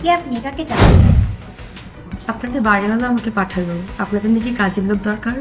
কে আপনি? কাকে চান? আপনাদের বাড়িওয়ালা আমাকে পাঠালো। আপনাদের নাকি কাজের লোক দরকার।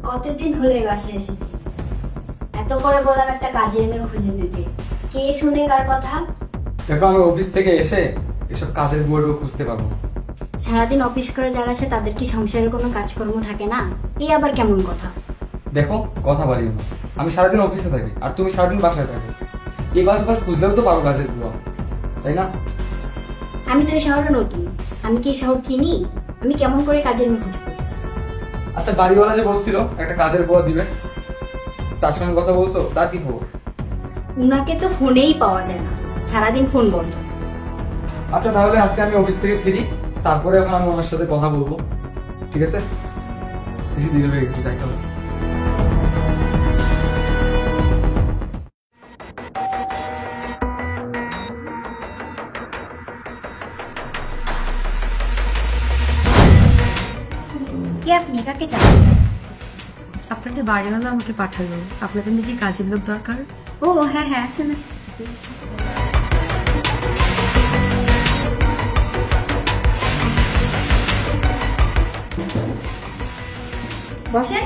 কতদিন হলো এই বাসায় এসেছি, এত করে বললাম একটা কাজের মেয়ে খুঁজে দিতে, কে শুনে কার কথা? দেখো আমি অফিস থেকে এসে এসব কাজের বুয়াটাও খুঁজতে পারবো। সারাদিন অফিস করে যারা আসে তাদের কি সংসারের কোনো কাজকর্ম থাকে না? এই আবার কেমন কথা? দেখো কথা বাড়িও না, আমি সারাদিন অফিসে থাকি আর তুমি সারাদিন বাসায় থাকো। এই বাস খুঁজলেও তো পারো কাজের বুয়া, তাই না? আমি তো এই শহরে নতুন, আমি কি এই শহর চিনি? আমি কেমন করে কাজের মেয়ে খুঁজবো? আচ্ছা বাড়িওয়ালা যে বলছিল একটা কাজের বুয়া দিবে, তার সঙ্গে কথা বলছো? তার কি খবর? উনাকে তো ফোনেই পাওয়া যায় না, সারাদিন ফোন বন্ধ। আচ্ছা তাহলে আজকে আমি অফিস থেকে ফিরি, তারপরে এখন আমি ওনার সাথে কথা বলবো, ঠিক আছে? বেশি দেরি হয়ে গেছে, যাইতে হবে। কে আপনি? কাকে চান? আপনাদের বাড়িওয়ালা আমাকে পাঠালো। আপনাদের নাকি কাজের লোক দরকার। ও হ্যাঁ হ্যাঁ, আসেন আসেন। বসে।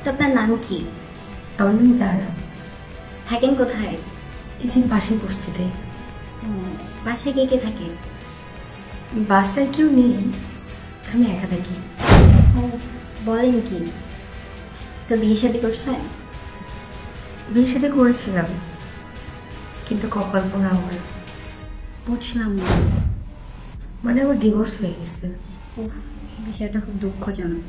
তো আপনার নাম কি? আমার নাম জারা। থাকেন কোথায়? এই যে পাশের বস্তিতে। বাসায় কে কে থাকে? বাসায় কেউ নেই, আমি একা থাকি। ও বলেন কি, তো বিয়ে শাদী করছেন? বিয়ের সাথে করেছিলাম, কিন্তু কপাল পোড়া আমার। বুঝলাম না। মানে আমার ডিভোর্স হয়ে গেছে। উফ, বিষয়টা খুব দুঃখজনক।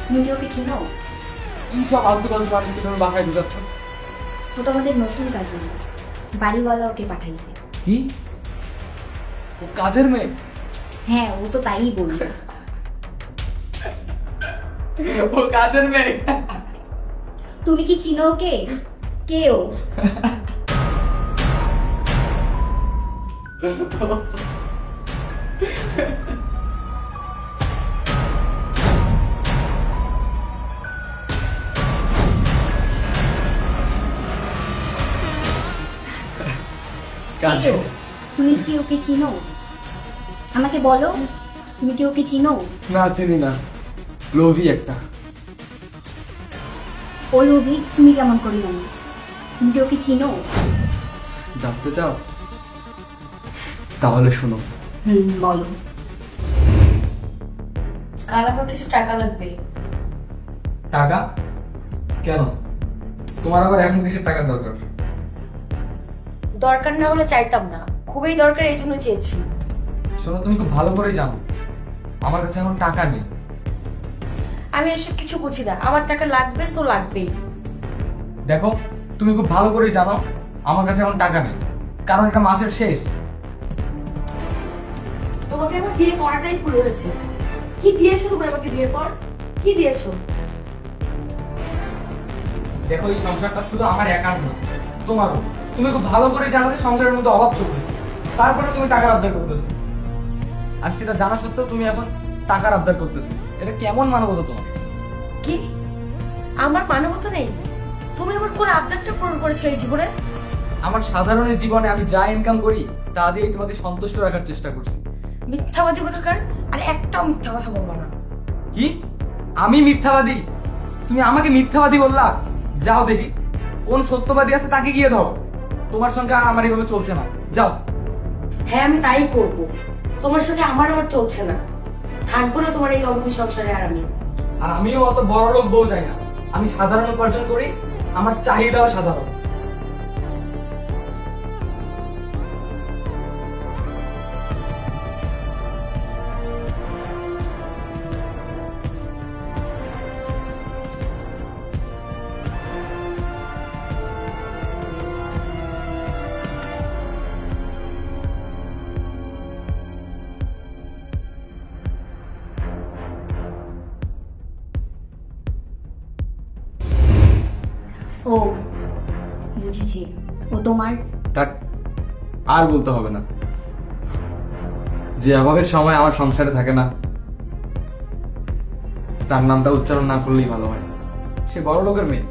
তুমি কি ওকে চিনো? কি সব আলতু ফালতু মানুষকে তুমি বাসায় ঢুকাচ্ছ? ও তো আমাদের নতুন কাজের মেয়ে, বাড়িওয়ালা ওকে পাঠাইছে। কি? ও কাজের মেয়ে? হ্যাঁ, ও তো তাই বলল। ও কাজের মেয়ে? তুমি কি চিনো ওকে? কে ও? তুমি কি ওকে চিনো? আমাকে বলো, তুমি কি ওকে চিনো? না চিনি না, লোভী একটা। ও লোভী? তুমি কেমন করে জানো? তুমি কি ওকে চিনো? জানতে চাও? তাহলে শোনো। বলো। কাল আমার কিছু টাকা লাগবে। টাকা? কেন? তোমার আবার এখন কিসের টাকা দরকার? দরকার না হলে চাইতাম না, খুবই দরকার, এই জন্য চেয়েছি। শোনো, তুমি খুব ভালো করেই জানো আমার কাছে এখন টাকা নেই। আমি এসব কিছু বুঝি না, আমার টাকা লাগবে সো লাগবেই। দেখো তুমি খুব ভালো করেই জানো আমার কাছে এখন টাকা নেই, কারণ এটা মাসের শেষ। তোমাকে আমার বিয়ে করাটাই ভুল হয়েছে। কি দিয়েছো তুমি আমাকে বিয়ের পর? কি দিয়েছো? দেখো এই সংসারটা শুধু আমার একার না, তোমারও। তুমি খুব ভালো করে জানো যে সংসারের মধ্যে অভাব চলতেছে, তারপরে তুমি টাকার আবদার করতেছো। আর সেটা জানা সত্ত্বেও তুমি এখন টাকার আবদার করতেছো। এটা কেমন মানবতা তোমার? কি আমার মানবতা নেই? তুমি আমার কোন আবদারটা পূরণ করেছো এই জীবনে? আমার সাধারণ জীবনে আমি যা ইনকাম করি তা দিয়েই তোমাকে সন্তুষ্ট রাখার চেষ্টা করছি। মিথ্যাবাদী কোথাকার, আর একটাও মিথ্যা কথা বলবো না। কি? আমি মিথ্যাবাদী? তুমি আমাকে মিথ্যাবাদী বললা? যাও দেখি কোন সত্যবাদী আছে তাকে গিয়ে ধরো। তোমার সঙ্গে আর আমার এইভাবে চলছে না, যাও। হ্যাঁ, আমি তাই করবো। তোমার সাথে আমার আর চলছে না, থাকবো না তোমার এই অভাবী সংসারে আর আমি। আর আমিও অত বড় লোক বউ চাই না, আমি সাধারণ উপার্জন করি, আমার চাহিদাও সাধারণ। ও বুঝেছি, ও তোমার। থাক, আর বলতে হবে না। যে অভাবের সময় আমার সংসারে থাকে না তার নামটা উচ্চারণ না করলেই ভালো হয়। সে বড় লোকের মেয়ে,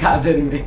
কাজের মেয়ে।